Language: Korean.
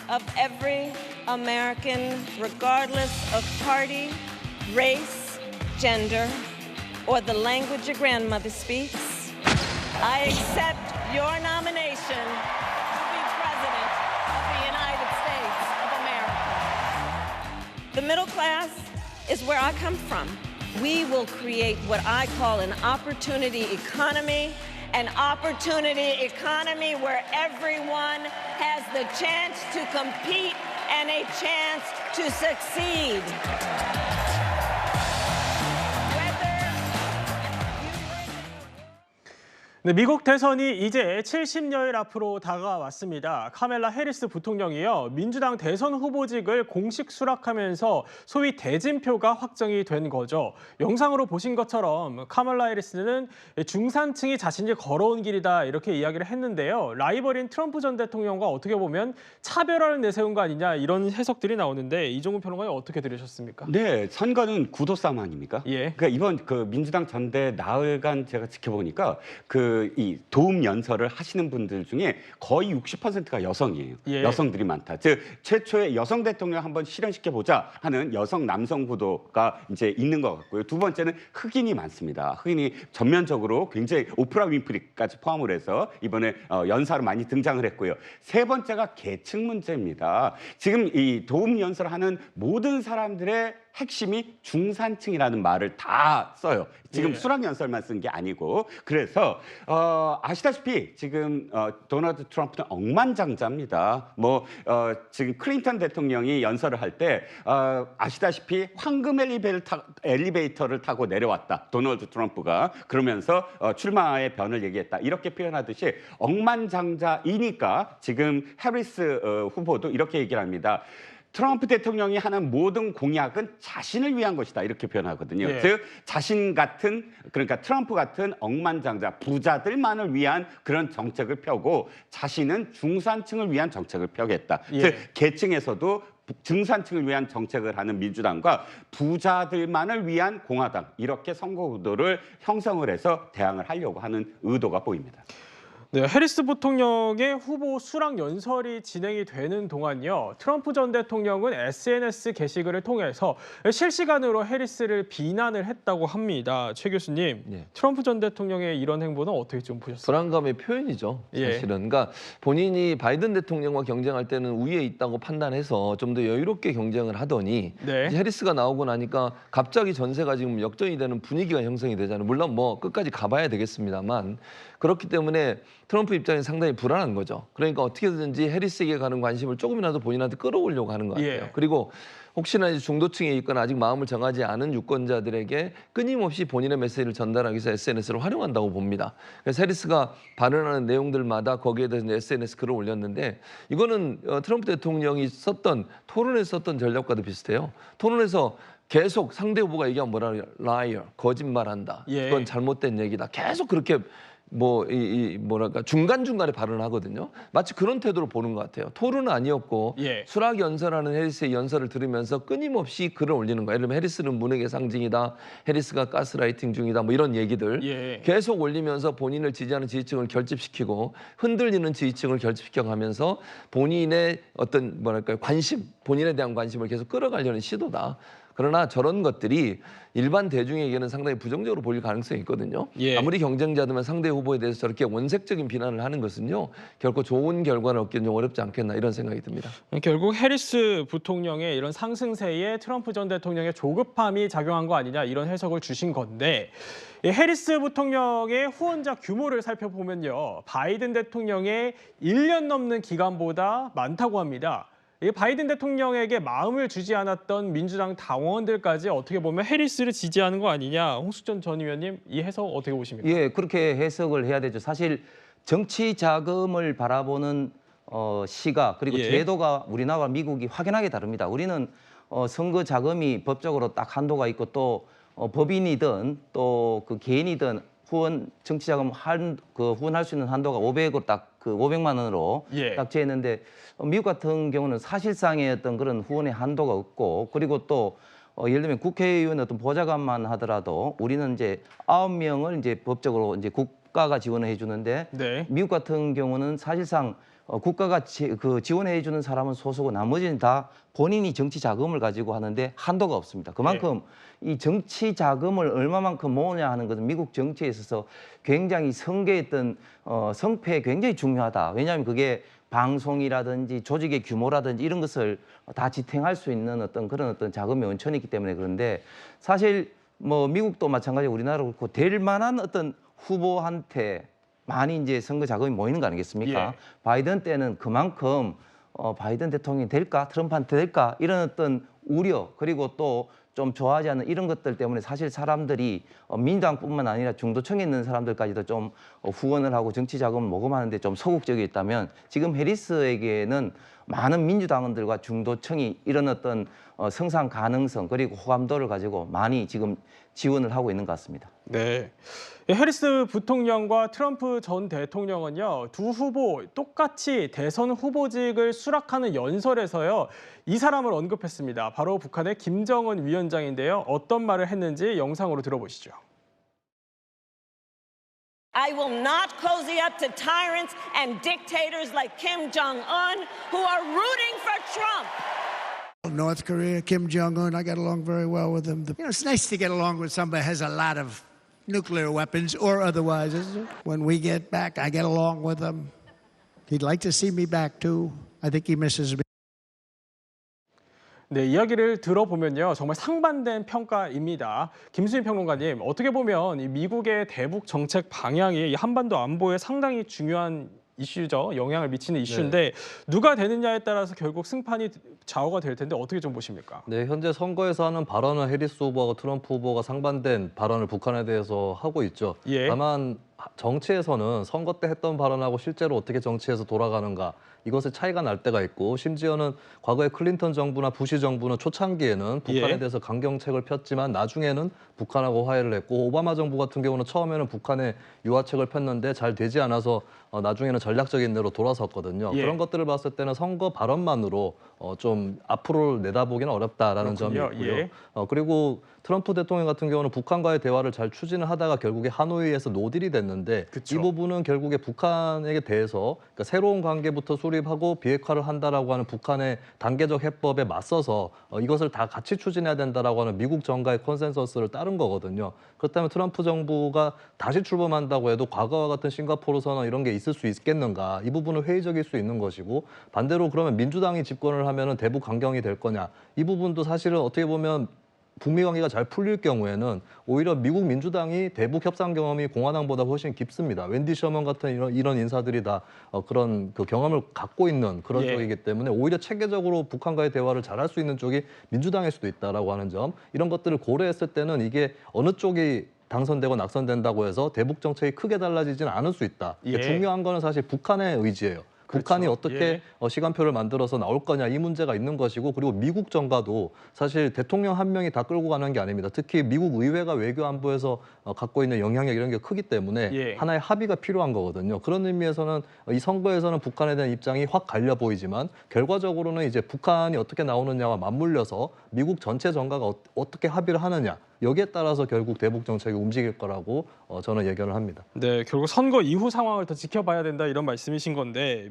of every American, regardless of party, race, gender, or the language your grandmother speaks. I accept your nomination to be President of the United States of America. The middle class is where I come from. We will create what I call an opportunity economy where everyone has the chance to compete and a chance to succeed. 네, 미국 대선이 이제 70여일 앞으로 다가왔습니다. 카멜라 해리스 부통령이요, 민주당 대선 후보직을 공식 수락하면서 소위 대진표가 확정이 된 거죠. 영상으로 보신 것처럼 카멜라 해리스는 중산층이 자신이 걸어온 길이다 이렇게 이야기를 했는데요. 라이벌인 트럼프 전 대통령과 어떻게 보면 차별화를 내세운 거 아니냐 이런 해석들이 나오는데 이종훈 평론가님 어떻게 들으셨습니까? 네, 선거는 구도 싸움 아닙니까? 예. 그러니까 이번 그 민주당 전대 나흘간 제가 지켜보니까 이 도움 연설을 하시는 분들 중에 거의 60%가 여성이에요. 예. 여성들이 많다. 즉 최초의 여성 대통령 한번 실현시켜 보자 하는 여성 남성 구도가 이제 있는 것 같고요. 두 번째는 흑인이 많습니다. 흑인이 전면적으로 굉장히 오프라 윈프리까지 포함을 해서 이번에 연사로 많이 등장을 했고요. 세 번째가 계층 문제입니다. 지금 이 도움 연설을 하는 모든 사람들의 핵심이 중산층이라는 말을 다 써요. 지금 예. 수락 연설만 쓴 게 아니고. 그래서 아시다시피 지금 도널드 트럼프는 억만장자입니다. 지금 클린턴 대통령이 연설을 할 때 아시다시피 황금 엘리베이터를 타고 내려왔다. 도널드 트럼프가 그러면서 출마의 변을 얘기했다. 이렇게 표현하듯이 억만장자이니까 지금 해리스 후보도 이렇게 얘기를 합니다. 트럼프 대통령이 하는 모든 공약은 자신을 위한 것이다 이렇게 표현하거든요. 예. 즉 자신 같은, 그러니까 트럼프 같은 억만장자 부자들만을 위한 그런 정책을 펴고 자신은 중산층을 위한 정책을 펴겠다. 예. 즉 계층에서도 중산층을 위한 정책을 하는 민주당과 부자들만을 위한 공화당, 이렇게 선거 구도를 형성을 해서 대항을 하려고 하는 의도가 보입니다. 네, 해리스 부통령의 후보 수락 연설이 진행이 되는 동안요, 트럼프 전 대통령은 SNS 게시글을 통해서 실시간으로 해리스를 비난을 했다고 합니다. 최 교수님, 네. 트럼프 전 대통령의 이런 행보는 어떻게 좀 보셨어요? 불안감의 표현이죠, 사실은. 그러니까 본인이 바이든 대통령과 경쟁할 때는 우위에 있다고 판단해서 좀 더 여유롭게 경쟁을 하더니 네. 이제 해리스가 나오고 나니까 갑자기 전세가 지금 역전이 되는 분위기가 형성이 되잖아요. 물론 뭐 끝까지 가봐야 되겠습니다만, 그렇기 때문에 트럼프 입장이 상당히 불안한 거죠. 그러니까 어떻게든지 해리스에게 가는 관심을 조금이라도 본인한테 끌어오려고 하는 것 같아요. 예. 그리고 혹시나 이제 중도층에 있거나 아직 마음을 정하지 않은 유권자들에게 끊임없이 본인의 메시지를 전달하기 위해서 SNS를 활용한다고 봅니다. 그래서 해리스가 발언하는 내용들마다 거기에 대해서 SNS 글을 올렸는데, 이거는 트럼프 대통령이 썼던 토론에서 썼던 전략과도 비슷해요. 토론에서 계속 상대 후보가 얘기하면 뭐라 그래요? liar, 거짓말한다. 예. 그건 잘못된 얘기다. 계속 그렇게 뭐랄까 중간중간에 발언을 하거든요. 마치 그런 태도로 보는 것 같아요. 토론은 아니었고 예. 수락 연설하는 해리스의 연설을 들으면서 끊임없이 글을 올리는 거예요. 예를 들면 해리스는 문핵의 상징이다. 해리스가 가스라이팅 중이다. 뭐 이런 얘기들 예. 계속 올리면서 본인을 지지하는 지지층을 결집시키고 흔들리는 지지층을 결집시켜가면서 본인의 어떤 뭐랄까요 관심, 본인에 대한 관심을 계속 끌어가려는 시도다. 그러나 저런 것들이 일반 대중에게는 상당히 부정적으로 보일 가능성이 있거든요. 예. 아무리 경쟁자들만 상대 후보에 대해서 저렇게 원색적인 비난을 하는 것은요, 결코 좋은 결과를 얻기는 좀 어렵지 않겠나 이런 생각이 듭니다. 결국 해리스 부통령의 이런 상승세에 트럼프 전 대통령의 조급함이 작용한 거 아니냐 이런 해석을 주신 건데, 이 해리스 부통령의 후원자 규모를 살펴보면요, 바이든 대통령의 1년 넘는 기간보다 많다고 합니다. 이 바이든 대통령에게 마음을 주지 않았던 민주당 당원들까지 어떻게 보면 해리스를 지지하는 거 아니냐. 홍수천 전 의원님, 이 해석 어떻게 보십니까? 예, 그렇게 해석을 해야 되죠. 사실 정치 자금을 바라보는 시각 그리고 예. 제도가 우리나라와 미국이 확연하게 다릅니다. 우리는 선거 자금이 법적으로 딱 한도가 있고 또 법인이든 또 그 개인이든 정치 자금 후원할 수 있는 한도가 500으로 딱 그 500만 원으로 예. 딱 정했는데, 미국 같은 경우는 사실상의 어떤 그런 후원의 한도가 없고, 그리고 또 예를 들면 국회의원 어떤 보좌관만 하더라도 우리는 이제 9명을 이제 법적으로 이제 국가가 지원을 해주는데, 네. 미국 같은 경우는 사실상 국가가 지원해 주는 사람은 소수고 나머지는 다 본인이 정치 자금을 가지고 하는데 한도가 없습니다. 그만큼 이 정치 자금을 얼마만큼 모으냐 하는 것은 미국 정치에 있어서 굉장히 선거의 어떤 성패에 굉장히 중요하다. 왜냐하면 그게 방송이라든지 조직의 규모라든지 이런 것을 다 지탱할 수 있는 그런 자금의 원천이 있기 때문에 그런데 사실 뭐 미국도 마찬가지고 우리나라도 그렇고 될 만한 어떤 후보한테 많이 이제 선거 자금이 모이는 거 아니겠습니까? 예. 바이든 때는 그만큼 바이든 대통령이 될까 트럼프한테 될까 이런 우려 그리고 또 좀 좋아하지 않는 이런 것들 때문에 사실 사람들이 민주당뿐만 아니라 중도층에 있는 사람들까지도 좀 후원을 하고 정치 자금을 모금하는데 좀 소극적이었다면 지금 해리스에게는 많은 민주당원들과 중도층이 이런 성장 가능성 그리고 호감도를 가지고 많이 지금 지원을 하고 있는 것 같습니다. 네. 해리스 부통령과 트럼프 전 대통령은요, 두 후보 똑같이 대선 후보직을 수락하는 연설에서요, 이 사람을 언급했습니다. 바로 북한의 김정은 위원장인데요. 어떤 말을 했는지 영상으로 들어보시죠. I will not cozy up to tyrants and dictators like Kim Jong-un who are rooting for Trump. North Korea, Kim Jong-un, I got along very well with him. It's nice to get along with somebody who has a lot of nuclear weapons or otherwise, isn't it? When we get back, I get along with him. He'd like to see me back too. I think he misses me. 네, 이야기를 들어보면요, 정말 상반된 평가입니다. 김수인 평론가님, 어떻게 보면 이 미국의 대북 정책 방향이 이 한반도 안보에 상당히 중요한 이슈죠. 영향을 미치는 이슈인데 누가 되느냐에 따라서 결국 승판이 좌우가 될 텐데 어떻게 좀 보십니까? 네, 현재 선거에서 하는 발언은 해리스 후보하고 트럼프 후보가 상반된 발언을 북한에 대해서 하고 있죠. 예. 다만 정치에서는 선거 때 했던 발언하고 실제로 어떻게 정치에서 돌아가는가 이것에 차이가 날 때가 있고 심지어는 과거에 클린턴 정부나 부시 정부는 초창기에는 북한에 예. 대해서 강경책을 폈지만 나중에는 북한하고 화해를 했고 오바마 정부 같은 경우는 처음에는 북한에 유화책을 폈는데 잘 되지 않아서 나중에는 전략적인 대로 돌아섰거든요. 예. 그런 것들을 봤을 때는 선거 발언만으로 좀 앞으로 내다보기는 어렵다라는 그렇군요. 점이 있고요. 예. 그리고 트럼프 대통령 같은 경우는 북한과의 대화를 잘 추진을 하다가 결국에 하노이에서 노딜이 됐는데 그쵸. 이 부분은 결국에 북한에게 대해서 그러니까 새로운 관계부터 수립하고 비핵화를 한다라고 하는 북한의 단계적 해법에 맞서서 이것을 다 같이 추진해야 된다라고 하는 미국 정가의 컨센서스를 따른 거거든요. 그렇다면 트럼프 정부가 다시 출범한다고 해도 과거와 같은 싱가포르 선언 이런 게 있을 수 있겠는가? 이 부분은 회의적일 수 있는 것이고 반대로 그러면 민주당이 집권을 하면은 대북 강경이 될 거냐? 이 부분도 사실은 어떻게 보면 북미 관계가 잘 풀릴 경우에는 오히려 미국 민주당이 대북 협상 경험이 공화당보다 훨씬 깊습니다. 웬디 셔먼 같은 이런 인사들이 다 그런 그 경험을 갖고 있는 그런 예. 쪽이기 때문에 오히려 체계적으로 북한과의 대화를 잘할 수 있는 쪽이 민주당일 수도 있다라고 하는 점 이런 것들을 고려했을 때는 이게 어느 쪽이 당선되고 낙선된다고 해서 대북 정책이 크게 달라지지는 않을 수 있다. 예. 중요한 거는 사실 북한의 의지예요. 북한이 그렇죠. 어떻게 시간표를 만들어서 나올 거냐 이 문제가 있는 것이고 그리고 미국 정가도 사실 대통령 한 명이 다 끌고 가는 게 아닙니다. 특히 미국 의회가 외교 안보에서 갖고 있는 영향력 이런 게 크기 때문에 예. 하나의 합의가 필요한 거거든요. 그런 의미에서는 이 선거에서는 북한에 대한 입장이 확 갈려 보이지만 결과적으로는 이제 북한이 어떻게 나오느냐와 맞물려서 미국 전체 정가가 어떻게 합의를 하느냐 여기에 따라서 결국 대북 정책이 움직일 거라고 저는 예견을 합니다. 네, 결국 선거 이후 상황을 더 지켜봐야 된다 이런 말씀이신 건데